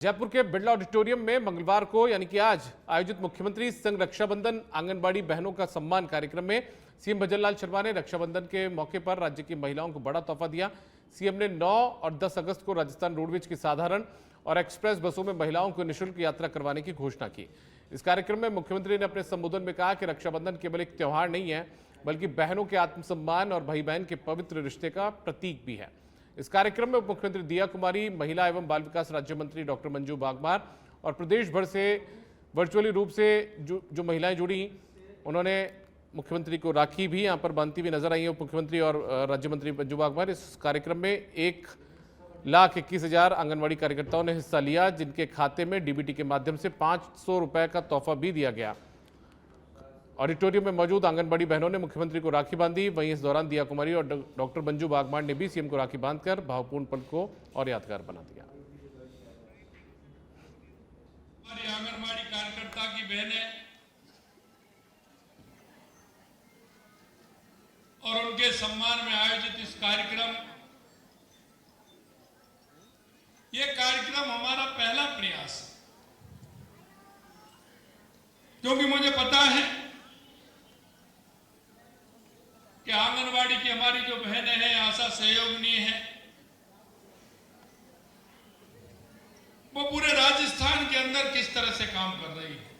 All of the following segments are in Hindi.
जयपुर के बिरला ऑडिटोरियम में मंगलवार को यानी कि आज आयोजित मुख्यमंत्री संग रक्षाबंधन आंगनबाड़ी बहनों का सम्मान कार्यक्रम में सीएम भजनलाल शर्मा ने रक्षाबंधन के मौके पर राज्य की महिलाओं को बड़ा तोहफा दिया। सीएम ने 9 और 10 अगस्त को राजस्थान रोडवेज की साधारण और एक्सप्रेस बसों में महिलाओं को निःशुल्क यात्रा करवाने की घोषणा की। इस कार्यक्रम में मुख्यमंत्री ने अपने संबोधन में कहा कि रक्षाबंधन केवल एक त्योहार नहीं है, बल्कि बहनों के आत्मसम्मान और भाई बहन के पवित्र रिश्ते का प्रतीक भी है। इस कार्यक्रम में मुख्यमंत्री दिया कुमारी, महिला एवं बाल विकास राज्य मंत्री डॉक्टर मंजू बागमार और प्रदेश भर से वर्चुअली रूप से जो महिलाएं जुड़ी, उन्होंने मुख्यमंत्री को राखी भी यहां पर बांधती हुई नजर आई है। मुख्यमंत्री और राज्य मंत्री मंजू बागमार, इस कार्यक्रम में 1,21,000 आंगनबाड़ी कार्यकर्ताओं ने हिस्सा लिया, जिनके खाते में डीबीटी के माध्यम से 500 रुपए का तोहफा भी दिया गया। ऑडिटोरियम में मौजूद आंगनबाड़ी बहनों ने मुख्यमंत्री को राखी बांधी। वहीं इस दौरान दिया कुमारी और डॉक्टर मंजू बागमार ने भी सीएम को राखी बांधकर भावपूर्ण पल को और यादगार बना दिया। हमारी आंगनबाड़ी कार्यकर्ता की बहनें और उनके सम्मान में आयोजित इस कार्यक्रम, ये कार्यक्रम हमारा पहला प्रयास है, क्योंकि मुझे पता है कि आंगनबाड़ी की हमारी जो बहनें हैं, आशा सहयोगिनी हैं, वो पूरे राजस्थान के अंदर किस तरह से काम कर रही है।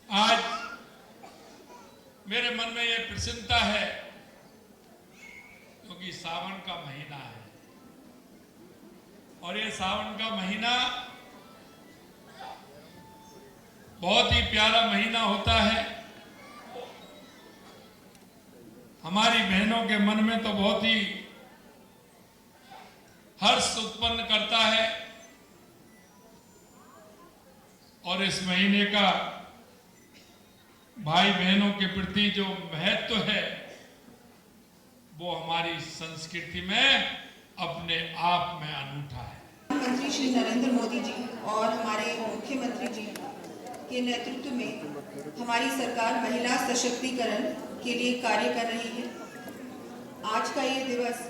आज मेरे मन में ये प्रसन्नता है क्योंकि सावन का महीना है और ये सावन का महीना बहुत ही प्यारा महीना होता है। हमारी बहनों के मन में तो बहुत ही हर्ष उत्पन्न करता है और इस महीने का भाई बहनों के प्रति जो महत्व है, वो हमारी संस्कृति में अपने आप में अनूठा है। प्रधानमंत्री श्री नरेंद्र मोदी जी और हमारे मुख्यमंत्री जी के नेतृत्व में हमारी सरकार महिला सशक्तिकरण के लिए कार्य कर रही है। आज का ये दिवस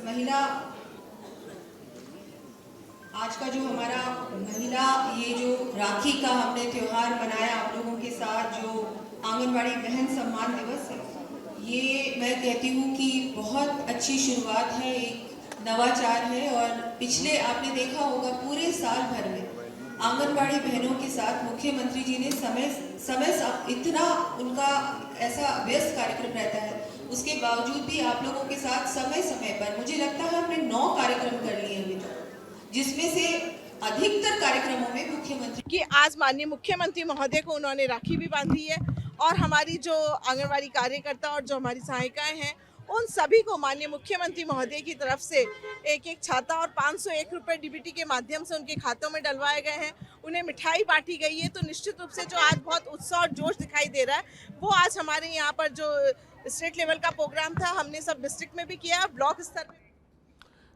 आज का जो हमारा महिला ये जो राखी का हमने त्योहार मनाया आप लोगों के साथ, जो आंगनबाड़ी बहन सम्मान दिवस है, ये मैं कहती हूँ कि बहुत अच्छी शुरुआत है, एक नवाचार है। और पिछले आपने देखा होगा पूरे साल भर में आंगनबाड़ी बहनों के साथ मुख्यमंत्री जी ने समय इतना उनका ऐसा व्यस्त कार्यक्रम रहता है, उसके बावजूद भी आप लोगों के साथ समय समय पर मुझे लगता है हमने 9 कार्यक्रम कर लिए अभी तक, जिसमें से अधिकतर कार्यक्रमों में मुख्यमंत्री कि आज माननीय मुख्यमंत्री महोदय को उन्होंने राखी भी बांधी है और हमारी जो आंगनबाड़ी कार्यकर्ता और जो हमारी सहायिकाएं हैं, उन सभी को माननीय मुख्यमंत्री महोदय की तरफ से एक छाता और 501 रुपये डीबीटी के माध्यम से उनके खातों में डलवाए गए हैं। उन्हें मिठाई बांटी गई है। तो निश्चित रूप से जो आज बहुत उत्साह और जोश दिखाई दे रहा है, वो आज हमारे यहाँ पर जो स्टेट लेवल का प्रोग्राम था, हमने सब डिस्ट्रिक्ट में भी किया, ब्लॉक स्तर पर।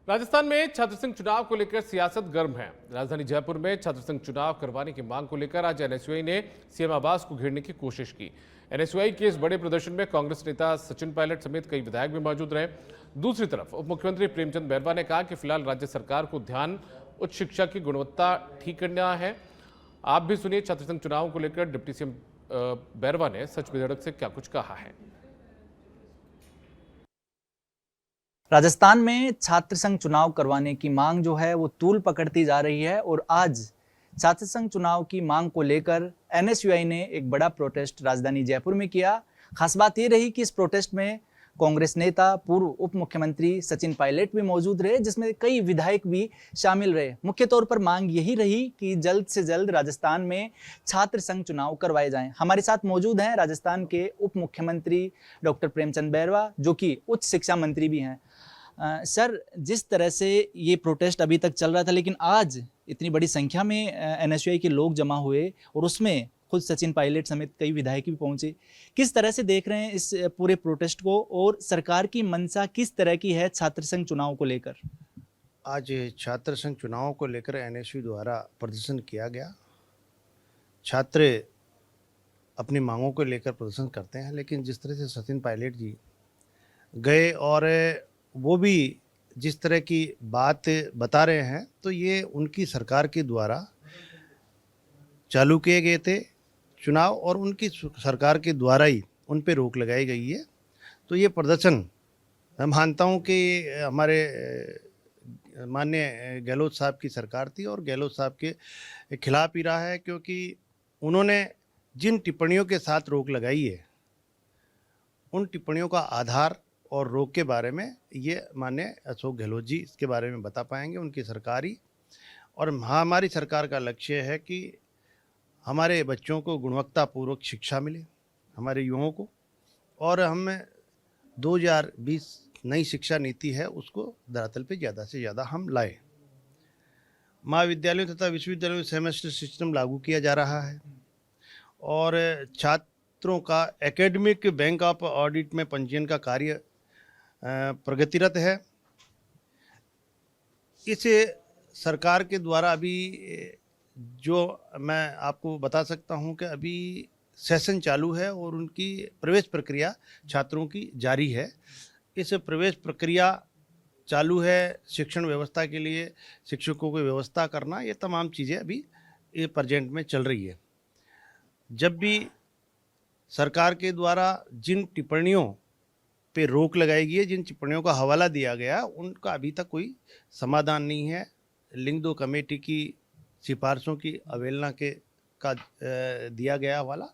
राजस्थान में छात्र संघ चुनाव को लेकर सियासत गर्म है। राजधानी जयपुर में छात्र संघ चुनाव करवाने की मांग को लेकर आज एनएसयूआई ने सीएम आवास को घेरने की कोशिश की। एनएसयूआई के इस बड़े प्रदर्शन में कांग्रेस नेता सचिन पायलट समेत कई विधायक भी मौजूद रहे। दूसरी तरफ उप मुख्यमंत्री प्रेमचंद बैरवा ने कहा कि फिलहाल राज्य सरकार को ध्यान उच्च शिक्षा की गुणवत्ता ठीक करना है। आप भी सुनिए छात्र संघ चुनाव को लेकर डिप्टी सीएम बैरवा ने सच बेधड़क से क्या कुछ कहा है। राजस्थान में छात्र संघ चुनाव करवाने की मांग जो है वो तूल पकड़ती जा रही है और आज छात्र संघ चुनाव की मांग को लेकर एनएसयूआई ने एक बड़ा प्रोटेस्ट राजधानी जयपुर में किया। खास बात ये रही कि इस प्रोटेस्ट में कांग्रेस नेता पूर्व उप मुख्यमंत्री सचिन पायलट भी मौजूद रहे, जिसमें कई विधायक भी शामिल रहे। मुख्य तौर पर मांग यही रही कि जल्द से जल्द राजस्थान में छात्र संघ चुनाव करवाए जाएं। हमारे साथ मौजूद हैं राजस्थान के उप मुख्यमंत्री डॉक्टर प्रेमचंद बैरवा, जो कि उच्च शिक्षा मंत्री भी हैं। सर, जिस तरह से ये प्रोटेस्ट अभी तक चल रहा था, लेकिन आज इतनी बड़ी संख्या में एनएसयूआई के लोग जमा हुए और उसमें खुद सचिन पायलट समेत कई विधायक भी पहुंचे, किस तरह से देख रहे हैं इस पूरे प्रोटेस्ट को और सरकार की मंशा किस तरह की है छात्र संघ चुनाव को लेकर? आज छात्र संघ चुनाव को लेकर एनएसयू द्वारा प्रदर्शन किया गया। छात्र अपनी मांगों को लेकर प्रदर्शन करते हैं, लेकिन जिस तरह से सचिन पायलट जी गए और वो भी जिस तरह की बात बता रहे हैं तो ये उनकी सरकार के द्वारा चालू किए गए थे चुनाव और उनकी सरकार के द्वारा ही उन पे रोक लगाई गई है। तो ये प्रदर्शन मैं मानता हूँ कि हमारे माननीय गहलोत साहब की सरकार थी और गहलोत साहब के खिलाफ ही रहा है, क्योंकि उन्होंने जिन टिप्पणियों के साथ रोक लगाई है उन टिप्पणियों का आधार और रोक के बारे में ये माननीय अशोक गहलोत जी इसके बारे में बता पाएंगे, उनकी सरकारी। और हमारी सरकार का लक्ष्य है कि हमारे बच्चों को गुणवत्तापूर्वक शिक्षा मिले, हमारे युवाओं को, और हम 2020 नई शिक्षा नीति है उसको धरातल पे ज़्यादा से ज़्यादा हम लाए। महाविद्यालयों तथा विश्वविद्यालयों में सेमेस्टर सिस्टम लागू किया जा रहा है और छात्रों का एकेडमिक बैंक ऑफ ऑडिट में पंजीयन का कार्य प्रगतिरत है। इस सरकार के द्वारा अभी जो मैं आपको बता सकता हूं कि अभी सेशन चालू है और उनकी प्रवेश प्रक्रिया छात्रों की जारी है। इस प्रवेश प्रक्रिया चालू है, शिक्षण व्यवस्था के लिए शिक्षकों की व्यवस्था करना, ये तमाम चीज़ें अभी ये प्रेजेंट में चल रही है। जब भी सरकार के द्वारा जिन टिप्पणियों पे रोक लगाई गई है, जिन टिप्पणियों का हवाला दिया गया, उनका अभी तक कोई समाधान नहीं है। लिंग 2 कमेटी की सिफारिशों की अवहेलना का दिया गया हवाला,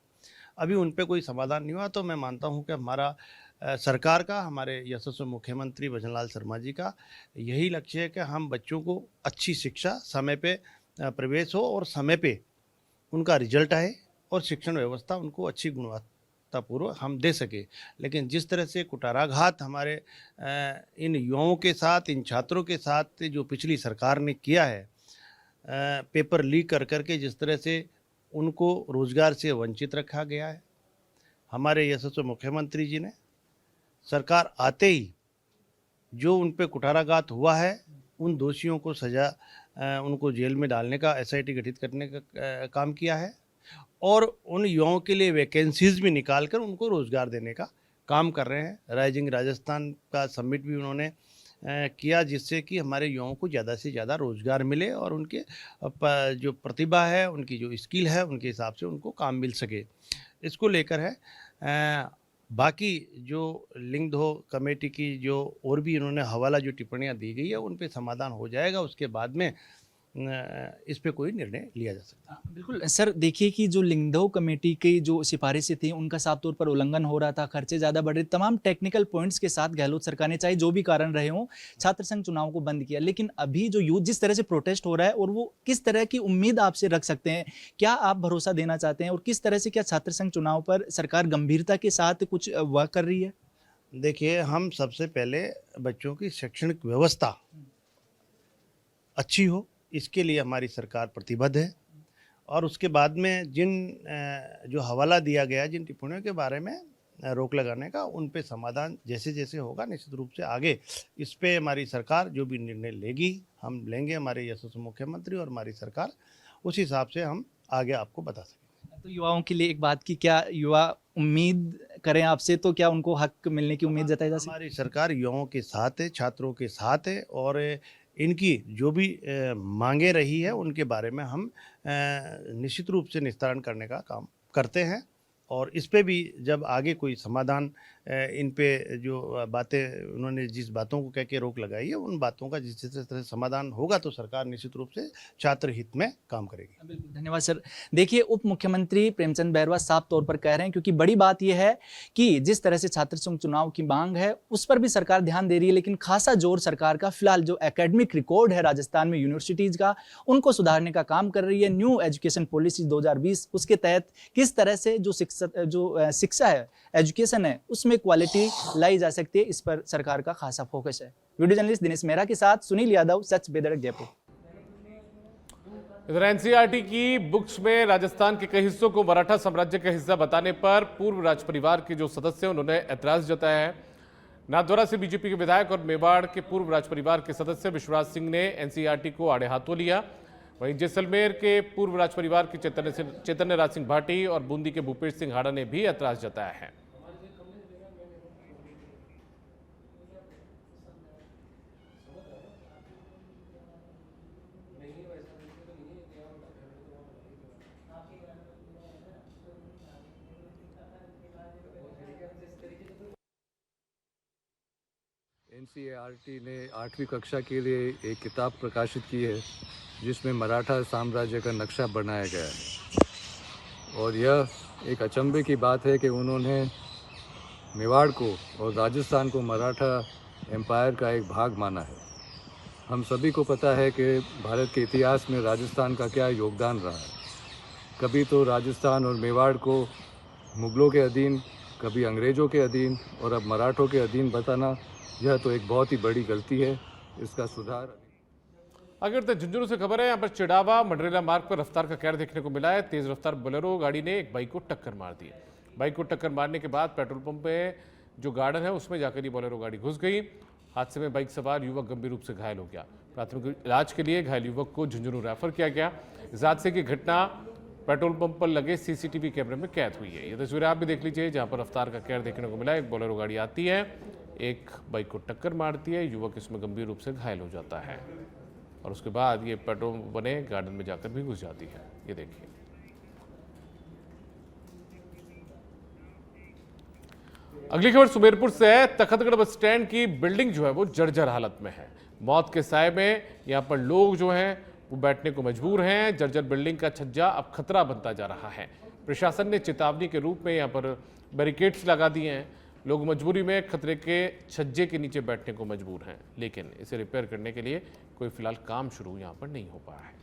अभी उन पे कोई समाधान नहीं हुआ। तो मैं मानता हूं कि हमारा सरकार का, हमारे यशस्वी मुख्यमंत्री भजन लाल शर्मा जी का यही लक्ष्य है कि हम बच्चों को अच्छी शिक्षा, समय पे प्रवेश हो और समय पे उनका रिजल्ट आए और शिक्षण व्यवस्था उनको अच्छी गुणवत्तापूर्वक हम दे सके। लेकिन जिस तरह से कुटाराघात हमारे इन युवाओं के साथ, इन छात्रों के साथ जो पिछली सरकार ने किया है, पेपर लीक कर करके जिस तरह से उनको रोजगार से वंचित रखा गया है, हमारे यशस्वी मुख्यमंत्री जी ने सरकार आते ही जो उन पे कुठाराघात हुआ है उन दोषियों को सजा, उनको जेल में डालने का, SIT गठित करने का काम किया है और उन युवाओं के लिए वैकेंसीज भी निकाल कर उनको रोज़गार देने का काम कर रहे हैं। राइजिंग राजस्थान का समिट भी उन्होंने किया, जिससे कि हमारे युवाओं को ज़्यादा से ज़्यादा रोज़गार मिले और उनके जो प्रतिभा है, उनकी जो स्किल है, उनके हिसाब से उनको काम मिल सके। इसको लेकर है। बाकी जो लिंग 2 कमेटी की जो और भी इन्होंने हवाला जो टिप्पणियां दी गई है उन पे समाधान हो जाएगा, उसके बाद में इस पे कोई निर्णय लिया जा सकता है। बिल्कुल सर, देखिए कि जो लिंगदो कमेटी की जो सिफारिशें थी उनका साफ तौर पर उल्लंघन हो रहा था, खर्चे ज़्यादा बढ़ रहे, तमाम टेक्निकल पॉइंट्स के साथ गहलोत सरकार ने, चाहे जो भी कारण रहे हों, छात्र संघ चुनाव को बंद किया। लेकिन अभी जो यूथ जिस तरह से प्रोटेस्ट हो रहा है और वो किस तरह की उम्मीद आपसे रख सकते हैं, क्या आप भरोसा देना चाहते हैं और किस तरह से क्या छात्र संघ चुनाव पर सरकार गंभीरता के साथ कुछ वर्क कर रही है? देखिए, हम सबसे पहले बच्चों की शैक्षणिक व्यवस्था अच्छी हो, इसके लिए हमारी सरकार प्रतिबद्ध है और उसके बाद में जिन जो हवाला दिया गया, जिन टिप्पणियों के बारे में रोक लगाने का, उन पे समाधान जैसे जैसे होगा निश्चित रूप से आगे इस पे हमारी सरकार जो भी निर्णय लेगी हम लेंगे। हमारे यशस्वी मुख्यमंत्री और हमारी सरकार उस हिसाब से हम आगे आपको बता सकेंगे। तो युवाओं के लिए एक बात की, क्या युवा उम्मीद करें आपसे, तो क्या उनको हक मिलने की उम्मीद जताई जा सकती है? हमारी सरकार युवाओं के साथ है, छात्रों के साथ है और इनकी जो भी मांगे रही है उनके बारे में हम निश्चित रूप से निस्तारण करने का काम करते हैं और इस पे भी जब आगे कोई समाधान इन पे जो बातें उन्होंने जिस बातों को कह के रोक लगाई है उन बातों का जिस तरह से समाधान होगा तो सरकार निश्चित रूप से छात्र हित में काम करेगी। बिल्कुल, धन्यवाद सर। देखिए, उप मुख्यमंत्री प्रेमचंद बैरवा साफ तौर पर कह रहे हैं, क्योंकि बड़ी बात यह है कि जिस तरह से छात्र संघ चुनाव की मांग है उस पर भी सरकार ध्यान दे रही है, लेकिन खासा जोर सरकार का फिलहाल जो एकेडमिक रिकॉर्ड है राजस्थान में यूनिवर्सिटीज का, उनको सुधारने का काम कर रही है। न्यू एजुकेशन पॉलिसी 2020 उसके तहत किस तरह से जो शिक्षा है, एजुकेशन है, उसमें क्वालिटी लाई जा सकती है, इस पर सरकार का खासा फोकस है। वीडियो जर्नलिस्ट दिनेश मेहरा के साथ सुनील यादव, सच बेधड़क, जयपुर। इधर NCERT की बुक्स में राजस्थान के कई हिस्सों को मराठा साम्राज्य का हिस्सा बताने पर पूर्व राज परिवार के जो सदस्य हैं उन्होंने ऐतराज जताया है। नाथद्वारा से बीजेपी के विधायक और मेवाड़ के पूर्व राज परिवार के सदस्य विश्वराज सिंह ने NCERT को आड़े हाथों लिया। वहीं जैसलमेर के पूर्व राज परिवार के चैतन्य राज सिंह भाटी और बूंदी के भूपेश सिंह हाड़ा ने भी ऐतराज जताया है। NCERT ने 8वीं कक्षा के लिए एक किताब प्रकाशित की है जिसमें मराठा साम्राज्य का नक्शा बनाया गया है और यह एक अचंभे की बात है कि उन्होंने मेवाड़ को और राजस्थान को मराठा एम्पायर का एक भाग माना है। हम सभी को पता है कि भारत के इतिहास में राजस्थान का क्या योगदान रहा है। कभी तो राजस्थान और मेवाड़ को मुगलों के अधीन, कभी अंग्रेज़ों के अधीन और अब मराठों के अधीन बताना, यह तो एक बहुत ही बड़ी गलती है। इसका सुधार अगर झुंझुनू से खबर है, यहाँ पर चिड़ावा मडरेला मार्ग पर रफ्तार का कहर देखने को मिला है। तेज रफ्तार बोलेरो गाड़ी ने एक बाइक को टक्कर मार दी है। बाइक को टक्कर मारने के बाद पेट्रोल पंप पे जो गार्डन है उसमें जाकर ये बोलेरो गाड़ी घुस गई। हादसे में बाइक सवार युवक गंभीर रूप से घायल हो गया। प्राथमिक इलाज के लिए घायल युवक को झुंझुनू रेफर किया गया। इस हादसे की घटना पेट्रोल पंप पर लगे CCTV कैमरे में कैद हुई है। ये तस्वीरें आप भी देख लीजिए, जहां पर रफ्तार का कहर देखने को मिला। एक बोलेरो गाड़ी आती है, एक बाइक को टक्कर मारती है, युवक इसमें गंभीर रूप से घायल हो जाता है और उसके बाद ये पेट्रोल बने गार्डन में जाकर भी घुस जाती है। ये देखिए, अगली खबर सुमेरपुर से है। तखतगढ़ बस स्टैंड की बिल्डिंग जो है वो जर्जर हालत में है। मौत के साए में यहाँ पर लोग जो हैं वो बैठने को मजबूर हैं। जर्जर बिल्डिंग का छज्जा अब खतरा बनता जा रहा है। प्रशासन ने चेतावनी के रूप में यहाँ पर बैरिकेड्स लगा दिए हैं। लोग मजबूरी में खतरे के छज्जे के नीचे बैठने को मजबूर हैं, लेकिन इसे रिपेयर करने के लिए कोई फिलहाल काम शुरू यहाँ पर नहीं हो पाया है।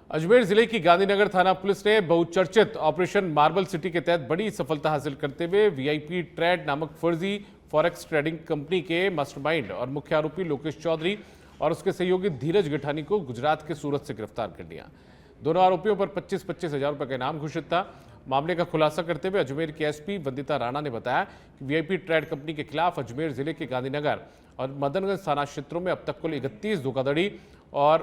अजमेर जिले की गांधीनगर थाना पुलिस ने बहुचर्चित ऑपरेशन मार्बल सिटी के तहत बड़ी सफलता हासिल करते हुए VIP ट्रेड नामक फर्जी फॉरेक्स ट्रेडिंग कंपनी के मास्टरमाइंड और मुख्य आरोपी लोकेश चौधरी और उसके सहयोगी धीरज गिठानी को गुजरात के सूरत से गिरफ्तार कर लिया। दोनों आरोपियों पर 25-25 हजार रुपए का इनाम घोषित था। मामले का खुलासा करते हुए अजमेर की SP वंदिता राणा ने बताया कि VIP ट्रेड कंपनी के खिलाफ अजमेर जिले के गांधीनगर और मदनगंज थाना क्षेत्रों में अब तक कुल 31 धोखाधड़ी और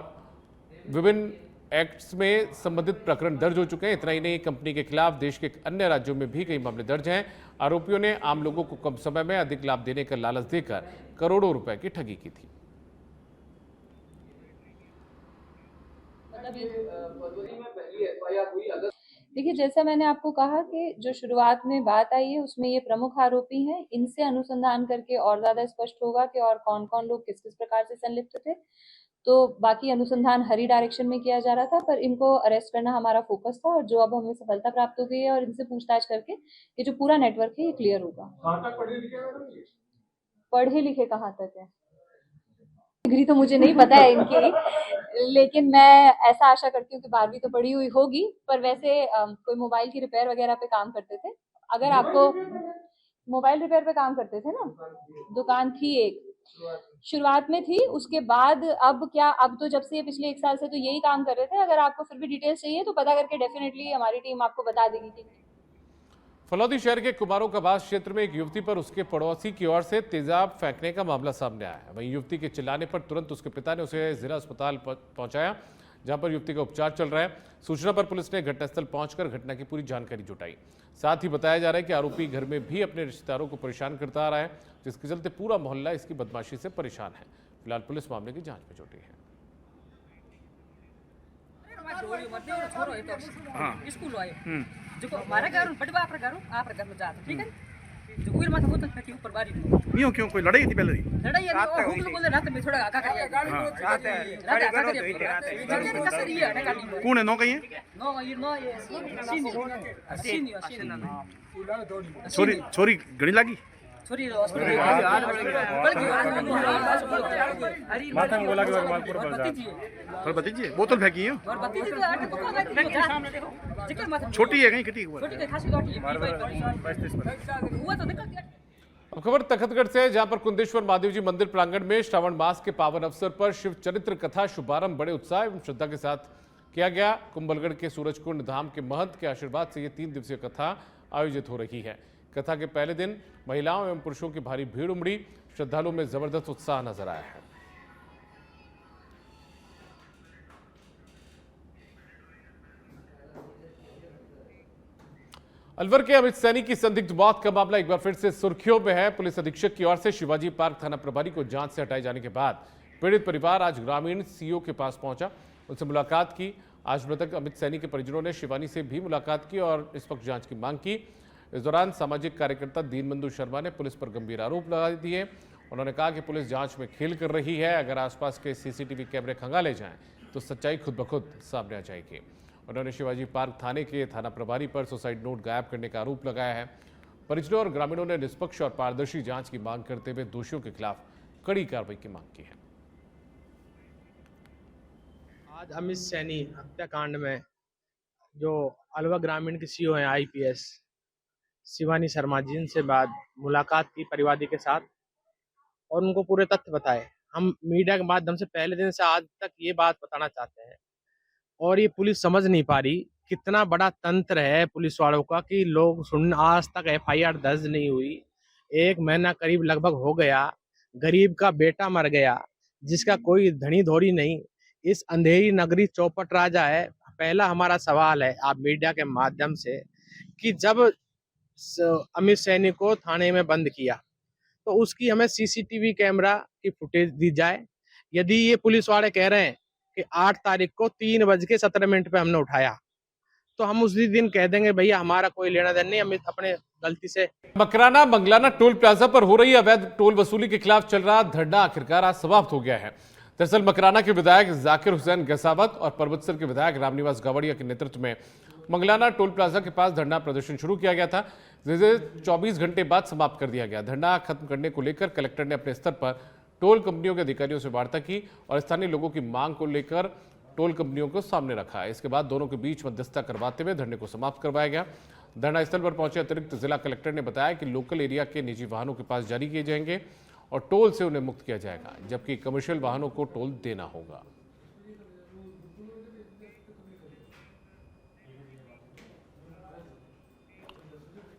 विभिन्न एक्ट्स में संबंधित प्रकरण दर्ज हो चुके हैं। इतना ही नहीं, कंपनी के खिलाफ देश के अन्य राज्यों में भी कई मामले दर्ज हैं। आरोपियों ने आम लोगों को कम समय में अधिक लाभ देने का लालच देकर करोड़ों रुपए की ठगी की थी। देखिए, जैसा मैंने आपको कहा कि जो शुरुआत में बात आई है उसमें ये प्रमुख आरोपी हैं। इनसे अनुसंधान करके और ज्यादा स्पष्ट होगा कि और कौन कौन लोग किस किस प्रकार से संलिप्त थे। तो बाकी अनुसंधान हरी डायरेक्शन में किया जा रहा था, पर इनको अरेस्ट करना हमारा फोकस था और जो अब हमें सफलता प्राप्त हो गई है और इनसे पूछताछ करके ये जो पूरा नेटवर्क है ये क्लियर होगा। पढ़े लिखे कहाँ तक है डिग्री तो मुझे नहीं पता है इनकी, लेकिन मैं ऐसा आशा करती हूँ कि 12वीं तो पढ़ी हुई होगी। पर वैसे कोई मोबाइल की रिपेयर वगैरह पे काम करते थे। अगर आपको मोबाइल रिपेयर पे काम करते थे ना, दुकान थी एक, शुरुआत में थी, उसके बाद अब क्या, अब तो जब से पिछले 1 साल से तो यही काम कर रहे थे। अगर आपको फिर भी डिटेल्स चाहिए तो पता करके डेफिनेटली हमारी टीम आपको बता देगी कि फलौदी शहर के कुमारों का बास क्षेत्र में एक युवती पर उसके पड़ोसी की ओर से तेजाब फेंकने का मामला सामने आया है। वहीं युवती के चिल्लाने पर तुरंत उसके पिता ने उसे जिला अस्पताल पहुंचाया, जहां पर युवती का उपचार चल रहा है। सूचना पर पुलिस ने घटनास्थल पहुंचकर घटना की पूरी जानकारी जुटाई। साथ ही बताया जा रहा है कि आरोपी घर में भी अपने रिश्तेदारों को परेशान करता आ रहा है, जिसके चलते पूरा मोहल्ला इसकी बदमाशी से परेशान है। फिलहाल पुलिस मामले की जांच में जुटी है। क्यों क्यों कोई लड़ाई थी पहले कौन है नो कहीं छोरी छोरी घड़ी लगी बोतल फेंकी है छोटी है कहीं किटी अब खबर तखतगढ़ से, जहां पर कुंदेश्वर महादेव जी मंदिर प्रांगण में श्रावण मास के पावन अवसर पर शिव चरित्र कथा शुभारंभ बड़े उत्साह एवं श्रद्धा के साथ किया गया। कुंभलगढ़ के सूरजकुंड धाम के महंत के आशीर्वाद से ये 3 दिवसीय कथा आयोजित हो रही है। कथा के पहले दिन महिलाओं एवं पुरुषों की भारी भीड़ उमड़ी। श्रद्धालुओं में जबरदस्त उत्साह नजर आया है। अलवर के अमित सैनी की संदिग्ध मौत का मामला एक बार फिर से सुर्खियों में है। पुलिस अधीक्षक की ओर से शिवाजी पार्क थाना प्रभारी को जांच से हटाए जाने के बाद पीड़ित परिवार आज ग्रामीण सीओ के पास पहुंचा, उनसे मुलाकात की। आज मृतक अमित सैनी के परिजनों ने शिवानी से भी मुलाकात की और निष्पक्ष जांच की मांग की। इस दौरान सामाजिक कार्यकर्ता दीनबंधु शर्मा ने पुलिस पर गंभीर आरोप लगा दिए। उन्होंने कहा कि पुलिस जांच में खेल कर रही है, अगर आसपास के सीसीटीवी कैमरे खंगाले जाएं तो सच्चाई खुद ब खुद सामने आ जाएगी। उन्होंने शिवाजी पार्क थाने के थाना प्रभारी पर सुसाइड नोट गायब करने का आरोप लगाया है। परिजनों और ग्रामीणों ने निष्पक्ष और पारदर्शी जांच की मांग करते हुए दोषियों के खिलाफ कड़ी कार्रवाई की मांग की है। आज अमित सैनी हत्याकांड में जो अलवा ग्रामीण की सीओ हैं IPS शिवानी शर्मा जी, इनसे बाद मुलाकात की परिवादी के साथ और उनको पूरे तथ्य बताए। हम मीडिया के माध्यम से पहले दिन से आज तक ये बात बताना चाहते हैं और ये पुलिस समझ नहीं पा रही कितना बड़ा तंत्र है पुलिस वालों का कि लोग सुन, आज तक FIR दर्ज नहीं हुई। 1 महीना करीब लगभग हो गया, गरीब का बेटा मर गया जिसका कोई धनी धोरी नहीं। इस अंधेरी नगरी चौपट राजा है। पहला हमारा सवाल है आप मीडिया के माध्यम से कि जब अमित सैनी को थाने में बंद किया तो उसकी हमें CCTV कैमरा की फुटेज दी जाए। यदि ये पुलिस वाले कह रहे हैं कि 8 तारीख को 3:17 पे हमने उठाया तो हम उसी दिन कह देंगे भैया हमारा कोई लेना देना नहीं, हम अपने गलती से। मकराना मंगलाना टोल प्लाजा पर हो रही अवैध टोल वसूली के खिलाफ चल रहा धरना आखिरकार आज समाप्त हो गया है। दरअसल मकराना के विधायक जाकिर हुसैन गसावत और परबतसर के विधायक रामनिवास गावड़िया के नेतृत्व में मंगलाना टोल प्लाजा के पास धरना प्रदर्शन शुरू किया गया था, जिसे 24 घंटे बाद समाप्त कर दिया गया। धरना खत्म करने को लेकर कलेक्टर ने अपने स्तर पर टोल कंपनियों के अधिकारियों से वार्ता की और स्थानीय लोगों की मांग को लेकर टोल कंपनियों को सामने रखा। इसके बाद दोनों के बीच मध्यस्थता करवाते हुए धरने को समाप्त करवाया गया। धरना स्थल पर पहुंचे अतिरिक्त जिला कलेक्टर ने बताया कि लोकल एरिया के निजी वाहनों के पास जारी किए जाएंगे और टोल से उन्हें मुक्त किया जाएगा, जबकि कमर्शियल वाहनों को टोल देना होगा।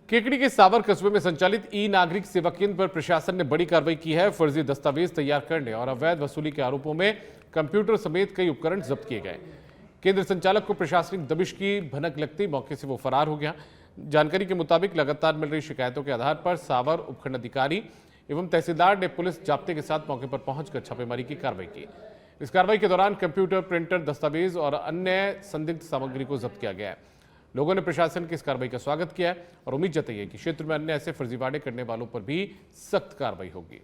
केकड़ी के सावर कस्बे में संचालित ई-नागरिक सेवा केंद्र पर प्रशासन ने बड़ी कार्रवाई की है। फर्जी दस्तावेज तैयार करने और अवैध वसूली के आरोपों में कंप्यूटर समेत कई उपकरण जब्त किए गए। केंद्र संचालक को प्रशासनिक दबिश की भनक लगती मौके से वो फरार हो गया। जानकारी के मुताबिक लगातार मिल रही शिकायतों के आधार पर सावर उपखंड अधिकारी एवं तहसीलदार ने पुलिस जाब्ते के साथ मौके पर पहुंचकर छापेमारी की कार्रवाई की। इस कार्रवाई के दौरान कंप्यूटर, प्रिंटर, दस्तावेज और अन्य संदिग्ध सामग्री को जब्त किया गया है। लोगों ने प्रशासन की इस कार्रवाई का स्वागत किया है और उम्मीद जताई है कि क्षेत्र में अन्य ऐसे फर्जीवाड़े करने वालों पर भी सख्त कार्रवाई होगी।